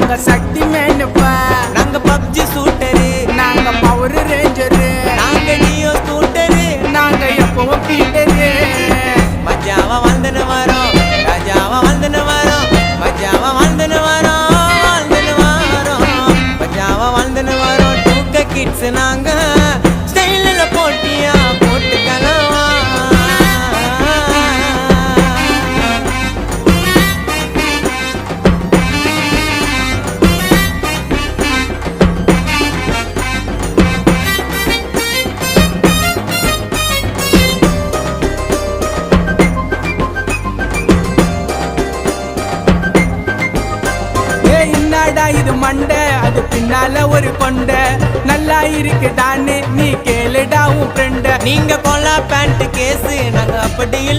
நாங்க சக்தி மேனுப்பா, நாங்க பப்ஜி சூட்டரு, நாங்க பவர் ரேஞ்சரு, நாங்க நியோ ஸ்கூட்டரு, நாங்க எப்பவும் பீட்டரு. மஜாவா வாழ்ந்துன்னு வரோம், ராஜாவா வாழ்ந்துன்னு வரோம், மஜாவா வாழ்ந்துன்னு வரோம், வாழ்ந்துன்னு வரோம், மஜாவா வாழ்ந்துன்னு வரோம். 2K கிட்ஸ் நாங்க ஸ்டைலில் போட்டியா போட்டுக்கலாம். என்னடா இது மண்டை, அது பின்னால ஒரு கொண்டை, நல்லா இருக்குதான்னு நீ கேளுடா உன் ஃப்ரெண்ட. நீங்க கொல்லா பேண்ட் கேஸ், நாங்க அப்படி